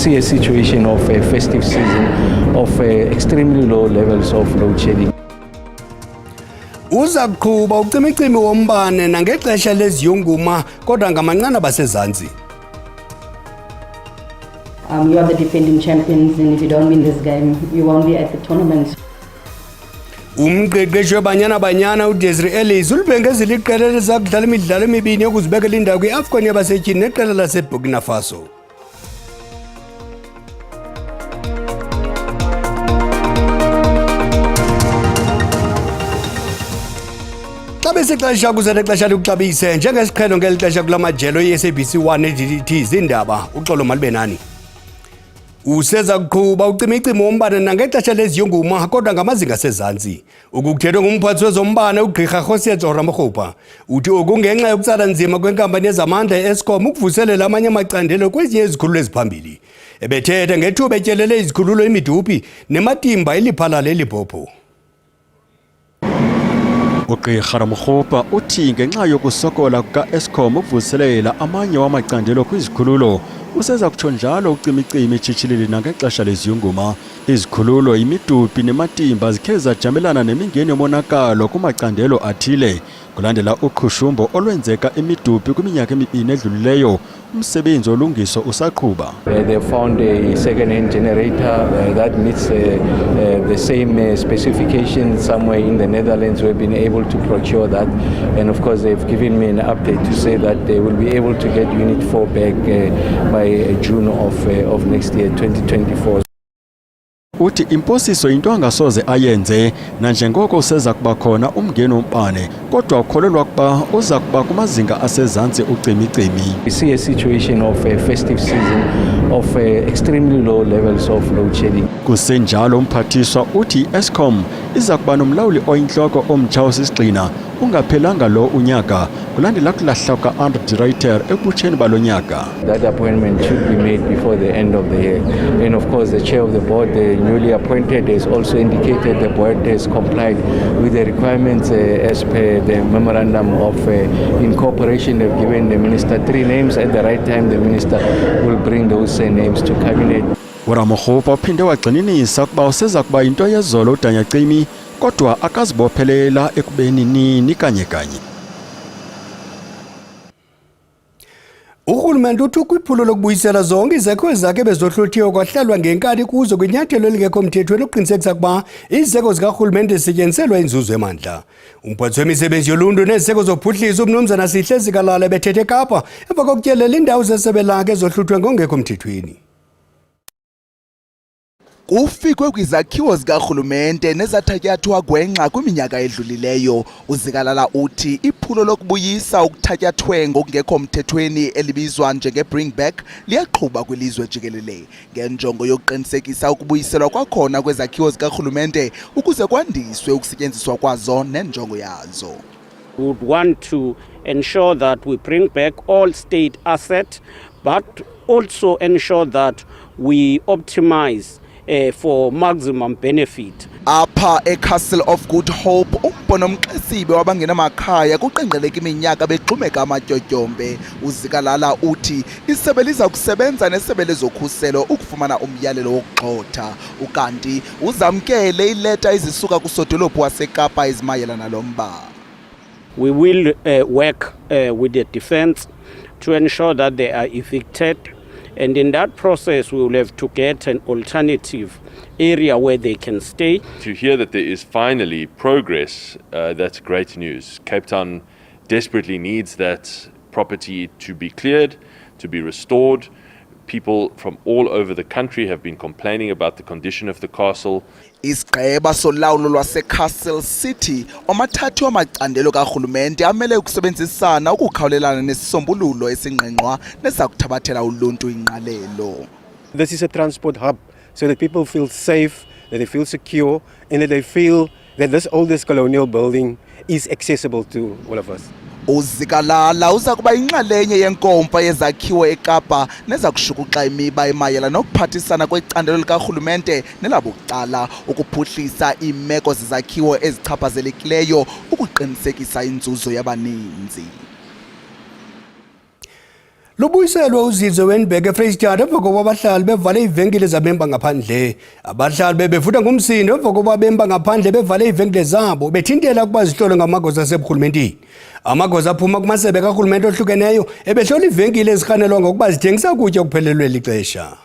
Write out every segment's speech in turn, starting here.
see a situation of a festive season of extremely low levels of load shedding. Uza kuqhuba ucimicimi wombane nangexesha leziyunguma kodwa ngamancane basezantsi. You are the defending champions, and if you don't win this game, you won't be at the tournament. Umqeqeshi weBanyana Banyana uDesiree Ellis ulibhengezile iqela lezakudlala imidlalo emibini yokuzibekela indawo kwi-AFCON yabasetyhini neqela laseBurkina Faso. Xa besixesha kuze nexesha likuxabise njengesiqhelo ngeli xesha kula majelo ye-SABC 1 ne-DDT Iindaba uxolo malube nani. Useza kuqhuba ucimicimi wombane nangexesha leziyunguma kodwa ngamazinga asezantsi. Ukukuthethwa ngumphathi wezombane uGqirha Josiya Ramokgopa uthi okungenxa yokutsala nzima kwenkampani yezamandla e-Eskom ukuvuselela amanye amacandelo kwezinye izikhululo eziphambili. Ebethetha ngethuba etyelele izikhululo imidupi nematimba eliphalala elibhopho. uGqirha Ramokgopa uthi ngenxa yokusokola kuka-Eskom ukuvuselela amanye wamacandelo kwizikhululo useza kutsho njalo ucimicimi etshishilela nangexesha leziyunguma. Izikhululo, imidupi nematimba zikhe zajamelana nemingeni yomonakalo kumacandelo athile kulandela uqhushumbo olwenzeka imidupi kwiminyaka emibini edlulileyo. Umsebenzi olungiso usaqhuba. They found a second-hand generator that meets the same specifications somewhere in the Netherlands. We've been able to procure that, and of course they've given me an update to say that they will be able to get Unit 4 back by June of next year, 2024. Uthi imposiso into angasoze ayenze nanjengoko useza kuba khona umngeni wombane kodwa ukholelwa kuba uza kuba kumazinga asezantsi ucimicimi. We see a situation of a festive season of extremely low levels of load shedding. Kusenjalo umphathiswa uthi Eskom iza kuba nomlawuli oyinhloko omtsha osisigxina ungaphelanga lo unyaka kulandela kulahla kuka-underdirector ekubutsheni balo nyaka. That appointment should be made before the end of the year. And of course the chair of the board, the newly appointed, has also indicated the board has complied with the requirements as per the memorandum of incorporation. They've given the minister 3 names. At the right time the minister will bring those names to cabinet. uRamokgopa uphinde wagxininisa ukuba useza kuba yinto yezolo udanyacimi kodwa akazibophelela ekubeni nini kanye kanye. Urhulumente uthi kwiphulo lokubuyisela zonke izakhiwo zakhe bezohluthiwe kwahlalwa ngenkani kuzo kwinyathelo elingekho mthethweni ukuqinisekisa ukuba iziseko zikarhulumente zisetyenziselwa inzuzo emandla. Umphathi wemisebenzi yoluntu neziseko zophuhliso uMnumzana Sihle Zikalala bethethe eKapa emva kokutyelela indawo zesebe lakhe ezohluthwe ngokungekho mthethweni. Kufikwe kwizakhiwo zikarhulumente nezathatyathwa gwenxa kwiminyaka edlulileyo. uZikalala uthi iphulo lokubuyisa ukuthatyathwe ngokungekho mthethweni elibizwa njenge-bring back liyaqhuba kwilizwe jikelele ngenjongo yokuqinisekisa ukubuyiselwa kwakhona kwezakhiwo zikarhulumente ukuze kwandiswe ukusetyenziswa kwazo nenjongo yazo. We would want to ensure that we bring back all state assets, but also ensure that we optimize for maximum benefit. Apha eCastle of Good Hope umbona Mxesibe wabangenamakhaya kuqenqeleka iminyaka bexhumeka amatyotyombe. uZikalala uthi isebe liza kusebenza nesebe lezokhuselo ukufumana umyalelo wokugxotha ukanti uzamkele ileta ezisuka kusodolophu waseKapa ezimayelana lomba. We will work with the defense to ensure that they are evicted. And in that process, we will have to get an alternative area where they can stay. To hear that there is finally progress, that's great news. Cape Town desperately needs that property to be cleared, to be restored. People from all over the country have been complaining about the condition of the castle. Isigqeba solawulo lwaseCastle City omathathu wamacandelo karhulumente amele ukusebenzisana ukukhawulelana nesisombululo esingqengqwa nesakuthabathela uluntu ingqalelo. This is a transport hub so that people feel safe, that they feel secure, and that they feel that this oldest colonial building is accessible to all of us. uZikalala uza kuba inxalenye yenkomfa yezakhiwo eKapa neza kushukuxa imiba emayela nokuphathisana kwecandelo likarhulumente nelabucala ukuphuhlisa iimeko zezakhiwo ezichaphazelekileyo ukuqinisekisa inzuzo yabaninzi. Lubuyiselwa uzinzo wenibheke eFreystata emva kokuba abahlali bevale iivenkile zabemba ngaphandle. Abahlali bebevuthwa ngumsindo emva kokuba abemba ngaphandle bevale iivenkile zabo bethintela ukuba zihlolwe ngamagosa aseburhulumenteni. Amagosa aphuma kumasebe karhulumente ohlukeneyo ebehlola iivenkile ezirhanelwa ngokuba zithengisa ukutya okuphelelwe lixesha.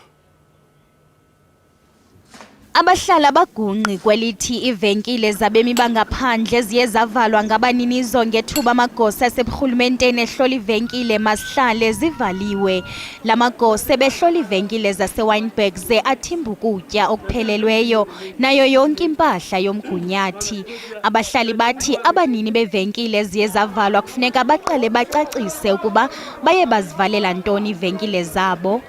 Abahlala bagungqi kwelithi ivenkile zabemi bangaphandle ziye zavalwa ngabaninizo ngethuba amagosa aseburhulumenteni ehlola ivenkile masihlale zivaliwe. La magosa behlola ivenkile zaseWynberg ze athimba ukutya okuphelelweyo nayo yonke impahla yomgunyathi. Abahlali bathi abanini bevenkile ziye zavalwa kufuneka baqale bacacise ukuba baye bazivalela ntoni ivenkile zabo.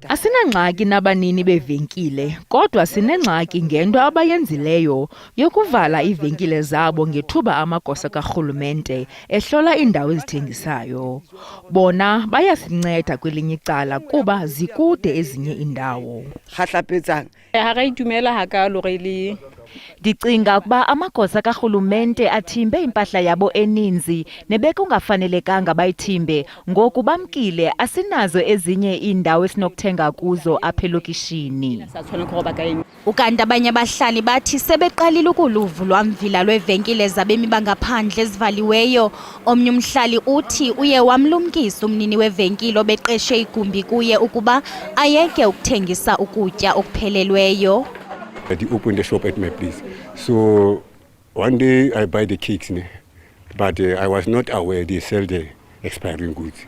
Asinangxaki nabanini bevenkile, kodwa sinengxaki ngento abayenzileyo yokuvala ivenkile zabo ngethuba amagosa karhulumente ehlola indawo ezithengisayo. Bona bayasinceda kwelinye icala kuba zikude ezinye indawo. Ndicinga ukuba amagosa karhulumente athimbe impahla yabo eninzi nebekungafanelekanga bayithimbe ngoku bamkile asinazo ezinye iindawo esinokuthenga kuzo apha elokishini. Ukanti abanye abahlali bathi sebeqalile ukuluvo lwamvila lweevenkile zabemi bangaphandle ezivaliweyo. Omnye umhlali uthi uye wamlumkisa umnini wevenkile obeqeshe igumbi kuye ukuba ayeke ukuthengisa ukutya okuphelelweyo. They open the shop at my place. So one day I buy the cakes, but I was not aware they sell the expiring goods.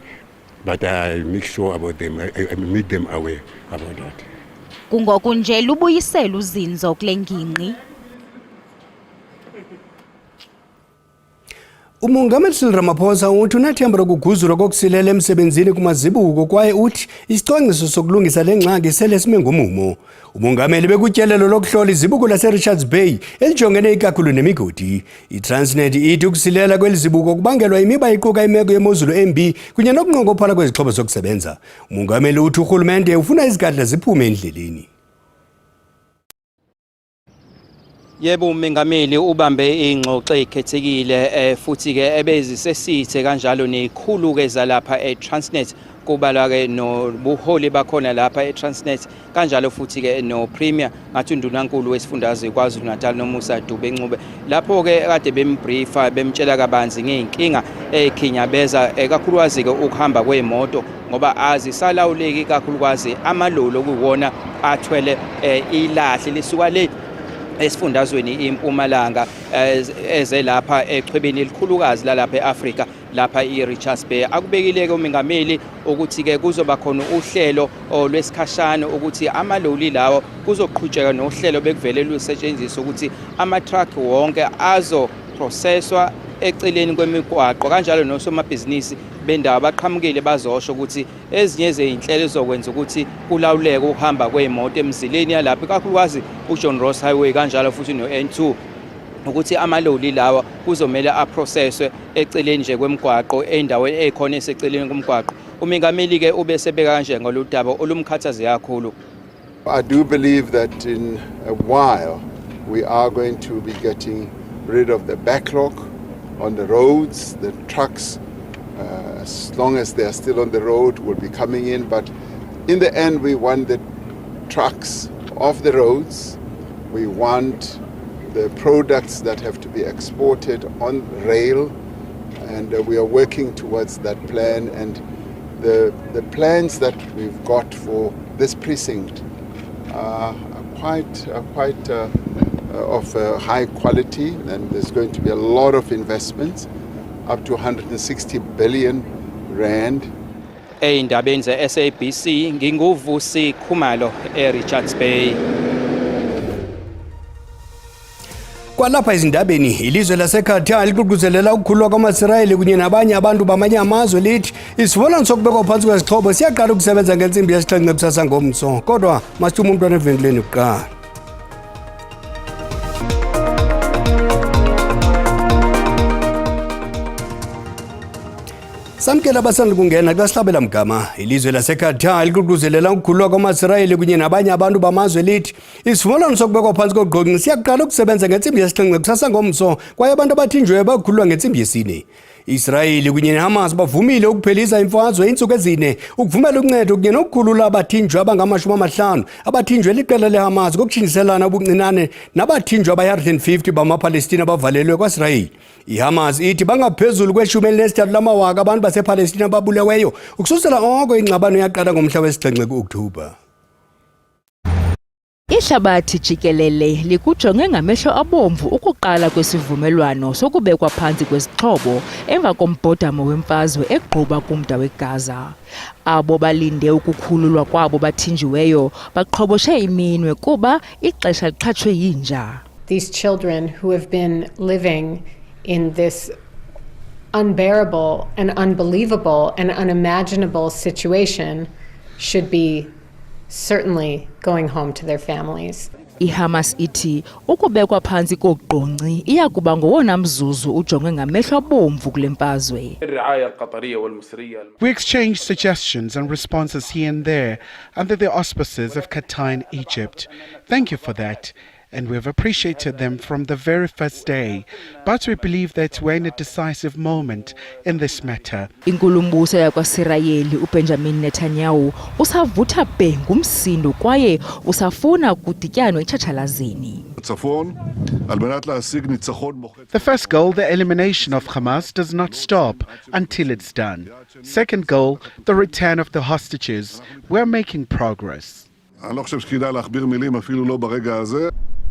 But I make sure about them. I make them aware about that. Kungoku nje lubuyisela uzinzo kule ngingqi. Umongameli Cyril Ramaphosa uthi unathemba lokuguzulwa kokusilela emsebenzini kumazibuko kwaye uthi isicwangciso sokulungisa le ngxaki sele sime ngomumo. Umongameli bekutyelelo lokuhlola izibuko laseRichards Bay elijongene ikakhulu nemigodi. iTransnet ithi ukusilela kweli zibuko kubangelwa imiba iquka imeko yemozulu embi kunye nokunqongophala kwezixhobo zokusebenza. Umongameli uthi urhulumente ufuna izigadla ziphume endleleni. Yebo, umengameli ubambe ingxoxo ekhethekile futhi ke ebezisesithe kanjalo nekhulu ke zalapha eTransnet kubalwa ke nobuholi bakhona lapha eTransnet kanjalo futhi ke no Premier ngathi undunankulu wesifundazwe KwaZulu-Natal noMusa Dube Ncube lapho ke kade bembriefa bemtshela kabanzi ngeenkinga ekhinyabeza kakhulukazi ke ukuhamba kweemoto ngoba azisalawuleki kakhulukazi amaloli okuwona athwele ilahle lisuka le esifundazweni iMpumalanga eze lapha echwebeni elikhulukazi lalapha eAfrika lapha iRichards Bay. Akubekileke umengameli ukuthi ke kuzoba khona uhlelo lwesikhashana ukuthi amaloli lawo kuzoqhutsheka nohlelo bekuvele lusetshenziswa ukuthi ama-truck wonke azoprocesswa eceleni kwemigwaqo kanjalo nosomabhizinisi bendawo baqhamukile bazosho ukuthi ezinye zezinhlelo zokwenza ukuthi kulawuleke ukuhamba kweemoto emzileni yalapha kakhulukazi uJohn Ross Highway kanjalo futhi no-N2 ukuthi amaloli lawa kuzomela aprocesswe eceleni nje kwemigwaqo endaweni ekhona eseceleni komgwaqo. Umengameli ke ubesebeka kanje ngoludaba olumkhathaze kakhulu. I do believe that in a while we are going to be getting rid of the backlog on the roads. The trucks, as long as they are still on the road, will be coming in. But in the end, we want the trucks off the roads. We want the products that have to be exported on rail. And we are working towards that plan. And the plans that we've got for this precinct are quite of high quality, and there's going to be a lot of investments, up to 160 billion rand. Eindabeni ze-SABC nginguvusi Khumalo eRichards Bay. Kwalapha izindabeni ilizwe laseKhatar liququzelela ukukhululwa kwama-Israyeli kunye nabanye abantu bamanye amazwe lithi isivumelwano sokubekwa phansi kwezixhobo siyaqala ukusebenza ngentsimbi yesixhenxe kusasa ngomso kodwa masithume umntwana evenkileni kuqala. samkela abasanda kungena xa sihlabela mgama ilizwe laseQatar liququzelela ukukhululwa kwamaIsrayeli kunye nabanye abantu bamazwe lithi isivumelwano sokubekwa phansi kogqogqi siyaqala ukusebenza ngentsimbi yesixhenxe kusasa ngomso kwaye abantu abathinjiweyo bakhululwa ngentsimbi yesine. Israyeli kunye neHamas bavumile ukuphelisa imfazwe iintsuku ezine ukuvumela uncedo kunye nokukhulula abathinjwa abangama-50 abathinjwe liqela leHamas ngokutshintshiselana ubuncinane nabathinjwa abayi-150 bamaPalestina abavalelwe kwaIsrayeli. IHamas ithi bangaphezulu kwe-13 lamawaka abantu basePalestina ababuleweyo ukususela oko ingxabano yaqala ngomhla wesi-7 ku-Okthobha. Ihlabathi jikelele likujonge ngamehlo abomvu ukuqala kwesivumelwano sokubekwa phansi kwezixhobo emva kombhodamo wemfazwe egquba kumda weGaza. Abo balinde ukukhululwa kwabo bathinjiweyo baqhoboshe iminwe kuba ixesha liqhatshwe yinja. These children who have been living in this unbearable and unbelievable and unimaginable situation should be certainly going home to their families. IHamas ithi ukubekwa phansi kogqonci iyakuba ngowona mzuzu ujonge ngamehlo abomvu kule mfazwe. We exchanged suggestions and responses here and there under the auspices of Qatar and Egypt. Thank you for that. And we have appreciated them from the very first day. But we believe that we're in a decisive moment in this matter. Inkulumbuso yakwaSirayeli uBenjamin Netanyahu usavutha bhe ngumsindo kwaye usafuna kudityanwa itshatshalazini. The first goal, the elimination of Hamas, does not stop until it's done. Second goal, the return of the hostages. We're making progress.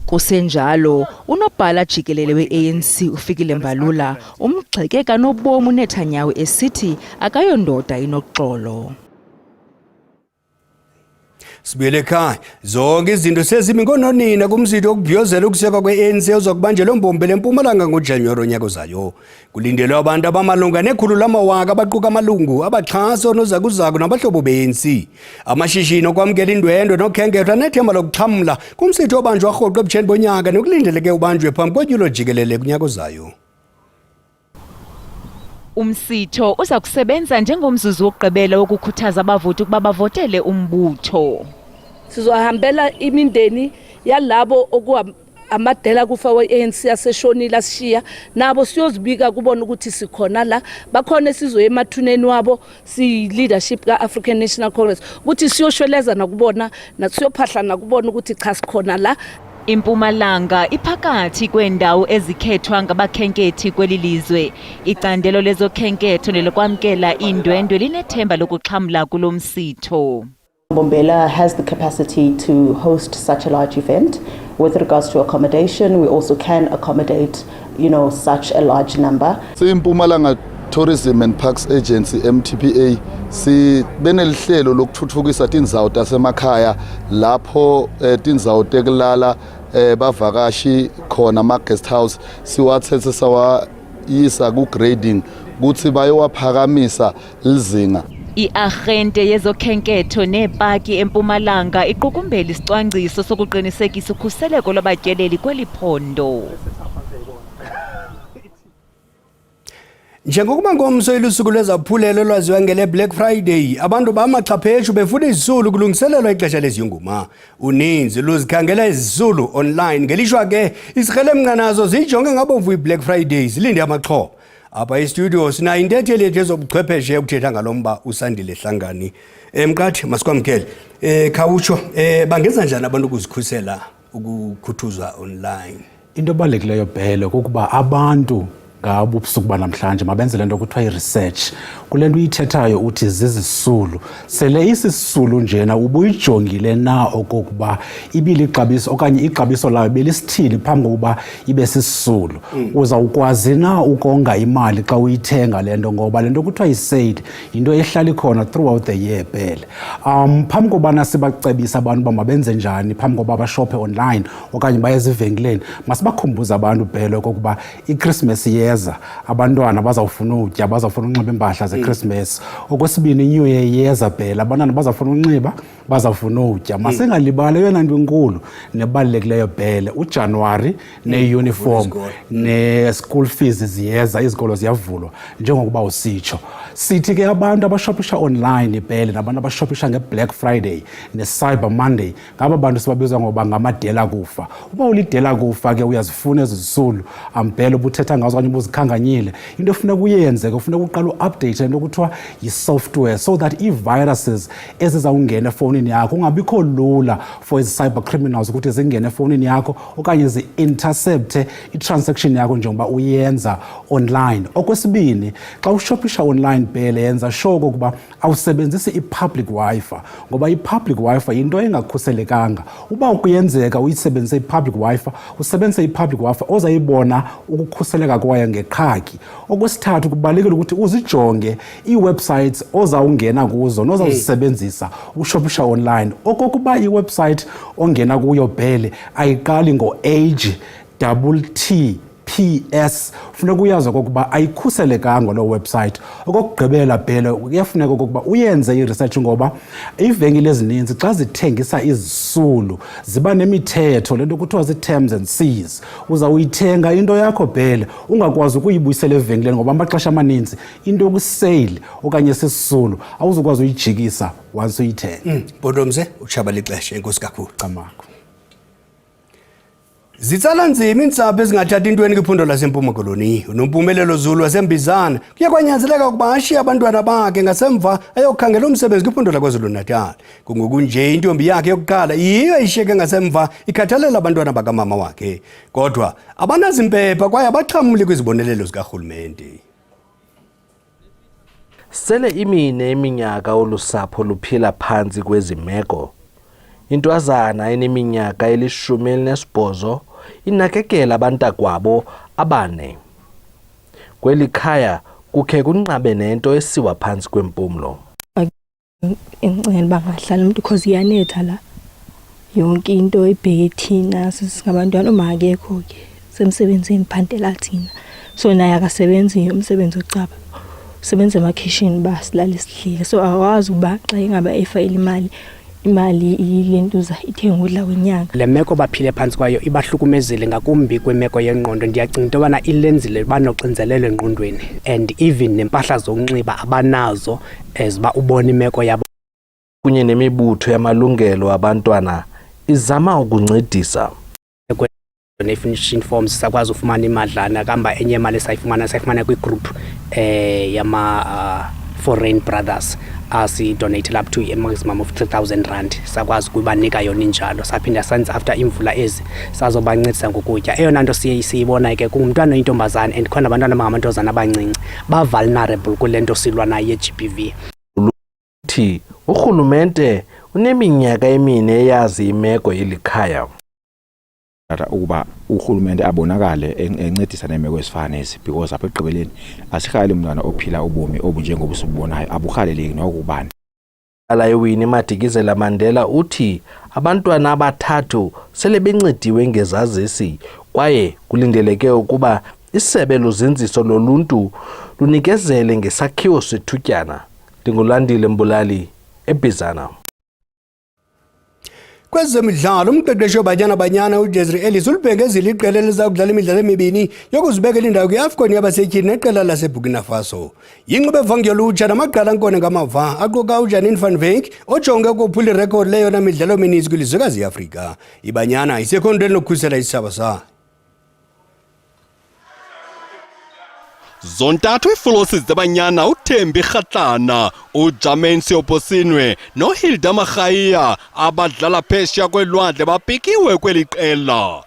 Kusenjalo unobhala jikelele we-ANC uFikile Mbalula umgxeke kanobomi uNetanyahu esithi akayondoda inoxolo. Sibuyele ekhaya zonke izinto sezimi ngononina kumsitho okubhiyozela ukusekwa kwe-ANC ozokubanjelwa eMbombela eMpumalanga ngoJanuwari onyaka ozayo. Kulindelwe abantu abamalunga nekhulu lamawaka abaquka amalungu abaxhasa nozakuzaku nabahlobo be-ANC. Amashishini okwamkela indwendwe nokhenketho anethemba lokuxhamla kumsitho obanjwa rhoqo ebutsheni bonyaka nokulindeleke ubanjwe phambi konyulo jikelele kunyaka ozayo. Umsitho uza kusebenza njengomzuzu wokugqibela wokukhuthaza abavoti ukuba bavotele umbutho. Sizohambela imindeni yalabo amadela kufa we-ANC aseshonile asishiya nabo siyozibika kubona ukuthi sikhona la bakhona sizoya emathuneni wabo si-leadership ka-African National Congress ukuthi siyoshweleza nakubona nasiyophahla nakubona ukuthi cha sikhona la. Impumalanga iphakathi kwendawo ezikhethwa ngabakhenkethi kweli lizwe. Icandelo lezokhenketho nelokwamkela indwendwe linethemba lokuxhamla kulo msitho. Mbombela has the capacity to host such a large event. With regards to accommodation, we also can accommodate, such a large number. Impumalanga Tourism and Parks Agency MTPA benelihlelo lokuthuthukisa tindzawo tasemakhaya lapho tindzawo tekulala bavakashi khona ama guest house siwathethe sawayisa ku grading kuthi bayowaphakamisa lizinga. I-agente yezokhenketho nepaki eMpumalanga iqukumbela isicwangciso sokuqinisekisa ukhuseleko lwabatyeleli kweli phondo. Njengokuba ngomso ilusuku lwezaphulelo lwaziwa ngele Black Friday abantu bamaxhapheshu befuna izisulu kulungiselelwa ixesha leziyunguma. Uninzi luzikhangela izisulu online ngelishwa ke izikrelemnqa nazo zijonge ngabomvu iBlack Friday zilinde amaxhoba. Apha estudio sinayo intetheli yethu ezobuchwepheshe ukuthetha ngalomba uSandile Hlangani. Mqathi masikwamkele. Khawutsho bangenza njani abantu ukuzikhusela ukukhuthuzwa online? Into ebalulekileyo Bhele kukuba abantu ngabo ubusuku banamhlanje mabenze lento kuthiwa i-research kule nto uyithethayo uthi zizisulu sele isisulu njena ubuyijongile na okokuba ibilixabiso okanye ixabiso layo belisithili phambi kokuba ibe sisulu uzawukwazi na ukonga imali xa uyithenga lento ngoba lento kuthiwa i-said into ehlala ikhona throughout the year Bhele. Phambi kobana sibacebisa abantu uba mabenze njani phambi koba bashophe online okanye baye ezivenkileni masibakhumbuze abantu Bhele okokuba iChristmas year iyeza abantwana bazawufuna ukutya bazawufuna unxiba impahla zeChristmas. Okwesibini iNew Year iyeza phela abantwana bazawufuna unxiba bazawufuna ukutya. Masingalibali eyona nto inkulu nebalulekileyo phela uJanuary ne-uniform ne-school fees ziyeza izikolo ziyavulwa njengokuba usitsho. Sithi ke abantu abashopisha online phela nabantu abashopisha ngeBlack Friday ne-Cyber Monday ngaba bantu sibabiza ngoba ngamadela kufa. Uba ulidela kufa ke uyazifuna ezisulu phela ubuthetha ngazo okanye ubuzikhanganyile into efuna kuyenze ufuna uqala uupdate into kuthiwa yi-software so that ii-viruses ezizawungena efonini yakho ungabikho lula for ezi-cyber criminals ukuthi zingene efonini yakho okanye zi-intercepte i-transaction yakho njengoba uyenza online. Okwesibini xa ushopisha online phela yenza sure ukuba awusebenzisi i-public wifi ngoba i-public wifi yinto engakhuselekanga. Uba ukuyenzeka uyisebenzise i-public wifi usebenzise i-public wifi ozayibona ukukhuseleka kwayo ngeqhaki. Okwesithathu kubalulekile ukuthi uzijonge ii-websites ozawungena kuzo nozawuzisebenzisa ushopisha online. Okokuba i-website ongena kuyo phele ayiqali ngo-HTTPS funeka uyazi okokuba ayikhuselekanga loo website. Okokugqibela phela kuyafuneka okokuba uyenze i-research ngoba iivenkile ezininzi xa zithengisa izisulu ziba nemithetho lento kuthiwa zii-terms and Cs. Uzawuyithenga into yakho phela ungakwazi ukuyibuyisela evenkileni ngoba amaxesha amaninzi into yokuseyile okanye sisisulu awuzukwazi uyijikisa once uyithenga. Bhodomse utshaba ixesha enkosi kakhulu camakho. Zitsala nzima iintsapho ezingathatha intweni kwiphondo laseMpuma Koloni. Unompumelelo Zulu wasembizana kuye kwanyanzeleka ukuba ashiye abantwana bakhe ngasemva ayokhangela umsebenzi kwiphondo laKwaZulu-Natal. Kungokunje intombi yakhe yokuqala yiyo ishiyeke ngasemva ikhathalela abantwana bakamama wakhe. Kodwa abanazimpepha kwaye abaxhamli kwizibonelelo zikarhulumente. Sele imine iminyaka olusapho luphila phansi kwezi meko. Intwazana eneminyaka eli-18 inakekela abantakwabo abane. Kweli khaya kukhe kunqabe nento esiwa phansi kwempumlo. Engicela bangahlala umuntu because iyanetha la. Yonke into ibheke thina sisingabantwana uma akekho ke semsebenzini phantela thina. So naye akasebenzi umsebenzi ocaba. Usebenza ema-kitchen basilala isidlile. So awazi uba xa ingaba efayile imali ilentuza ithenga udla kwenyanga. Le meko baphile phansi kwayo ibahlukumezile ngakumbi kwemeko yengqondo. Ndiyacinga into yobana ilenzile banoxinzelelo engqondweni and even nempahla zokunxiba abanazo eziba ubona imeko yabo. Kunye nemibutho yamalungelo abantwana izama ukuncedisa. Ne-finishing forms sakwazi ufumana imadlana kamba enye imali sayifumana kwi-group yama foreign brothers asi-donate up to a maximum of 3,000 rand sakwazi ukubanika yona injalo saphinda senze after imvula ezi sazobancedisa ngokutya. Eyona nto siyibona ke kungumntwana oyintombazane and khona abantwana abangamantombazana abancinci ba-vulnerable kule nto silwa nayo ye-GBV. Uthi urhulumente uneminyaka emine eyazi imeko elikhaya. Ukuba urhulumente abonakale encedisa nemeko ezifana nezi because apha ekugqibeleni asikhali umntwana ophila ubomi obunjengobu sibubonayo abuhaleleki nokubani. Alayewini Madikizela Mandela uthi abantwana abathathu sele bencediwe ngezazisi kwaye kulindeleke ukuba isebe lozinziso loluntu lunikezele ngesakhiwo sethutyana. Ndingulandile Mbulali eBizana. Kwezemidlalo umqeqeshi wabanyana banyana uJezri Ellis ulibhengezile iqela eliza kudlala imidlalo emibini yokuzibekela indawo kwi-AFCON yabasetyhini neqela laseBurkina Faso. Yinqobe evangelo lutsha namaqala ankone ngamava aquka uJanine van Wyk ojonge ukuphula irekhodi leyona midlalo emininzi kwilizwekazi iAfrika. Ibanyana isekhondweni lokukhusela isaba sayo. Zontathu iFolosi zabanyana uThembi Kgatlana, uJamaine Seoposinwe noHilda Magaiya abadlala phesheya kwelwandle bapikiwe kweli qela.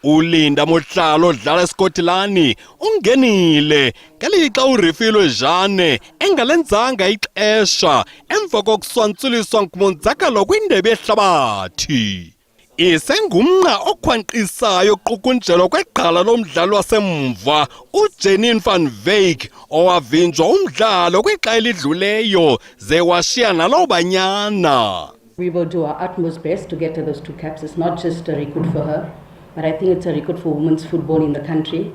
Ulinda Mohlalo odlala eSkotlani ungenile ngelixa uRifilo Jane engalenzanga ixesha emva kokuswantsuliswa ngumonzakalo kwindebe yehlabathi. Isengumnqa okhwanqisayo qukunjelo kwegqala lomdlalo wasemva uJanine van Wyk owavinjwa umdlalo kwixa elidluleyo ze washiya nalo banyana. We will do our utmost best to get to those 2 caps. It's not just a record for her, but I think it's a record for women's football in the country.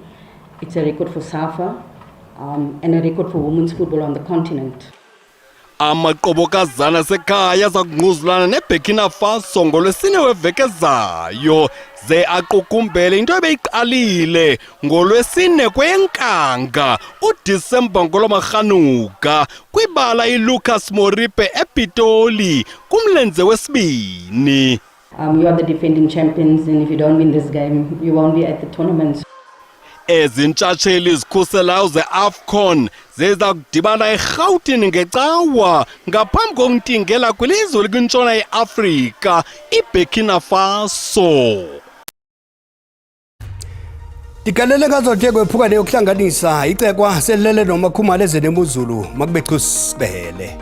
It's a record for SAFA and a record for women's football on the continent. Amaqobokazana sekhaya aza kungquzulana neBurkina Faso ngolwesine weveke ezayo ze aqukumbele into ebeyiqalile ngolwesine kweNkanga uDisemba ngolomarhanuka kwibala iLucas Moripe ePitoli kumlenze wesibini. You are the defending champions, and if you don't win this game, you won't be at the tournament. Ezintshatsheli zikhuselayo ze-AFCON ziza kudibana eRhawutini ngecawa ngaphambi kokuntingela kwilizwe likwintshona yeAfrika iBurkina Faso. Dikalele ngazothi kwephukane yokuhlanganisa icekwa selele nomakhumalo ezenemuzulu makubethu sibele.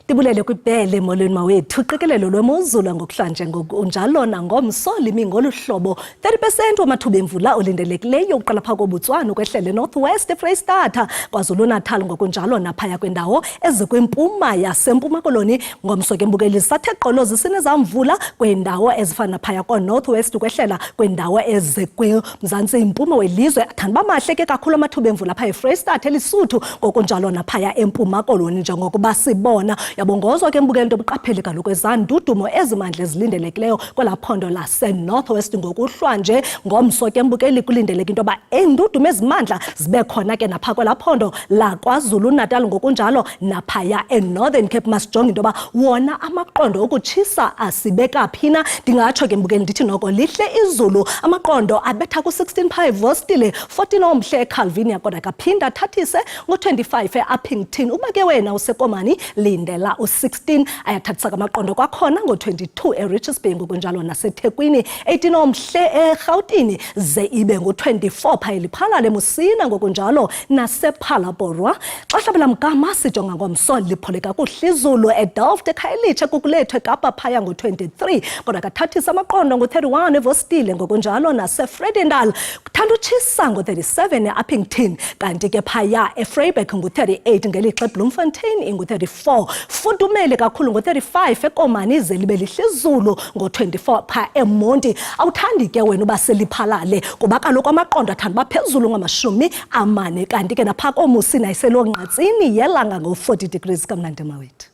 Tibulele kwibhele molweni mawethu uqikelelo lwemozulu ngokuhlanje ngokunjalo nangomso limi ngolu hlobo 30% wamathuba emvula olindelekileyo uqala pha koBotswana ukwehlele Northwest Freystata KwaZulu Natal ngokunjalo naphaya kwendawo ezikwempuma yasempuma koloni ngomso ke mbukeli sathe qolo zisine zamvula kwendawo ezifana phaya koNorthwest ukwehlela kwendawo ezikwemzantsi impuma welizwe athanba mahle ke kakhulu amathuba emvula phaya eFreystata elisuthu ngokunjalo naphaya empuma koloni njengokuba sibona yabongozwa ke mbukeli into buqaphele kaloku ezandudumo ezimandla ezilindelekileyo kwelaphondo lase-Northwest ngokuhlwa nje ngomso ke mbukeli kulindeleka into yoba endudumo ezimandla zibe khona ke napha kwelaphondo laKwaZulu Natal ngokunjalo naphaya eNorthern Cape masijonge into yoba wona amaqondo okutshisa asibeka phina ndingatsho ke mbukeli ndithi noko lihle izulu amaqondo abetha ku-16 pha eVostile 14 omhle eCalvinia kodwa kaphinda thathise ngo-25 eUppington uba ke wena usekomani lindela u-16 ayathathisa kamaqondo kwakhona ngo-22 eRichards Bay ngokunjalo naseThekwini 18 omhle eRhawutini ze ibe ngo-24 pha eliphalale Musina ngokunjalo nasePhalaborwa xa hlabela mgama sijonga ngomso liphole kakuhle izulu eDelft eKhayelitsha kukulethwe Kapa phaya ngo-23 kodwa kathathisa amaqondo ngo-31 eVostile ngokunjalo naseFredendal kuthanda utshisa ngo-37 eUppington kanti ke phaya eVryburg ngo-38 ngelixa eBloemfontein ingu-34 Fudumele kakhulu ngo-35 eKomani ze libe lihle izulu ngo-24 pha eMonti awuthandi ke wena uba seliphalale kuba kaloku amaqondo athanda baphezulu ngo-40 kanti ke napha koMusina iselonqatsini yelanga ngo-40 degrees kamnandi mawethu.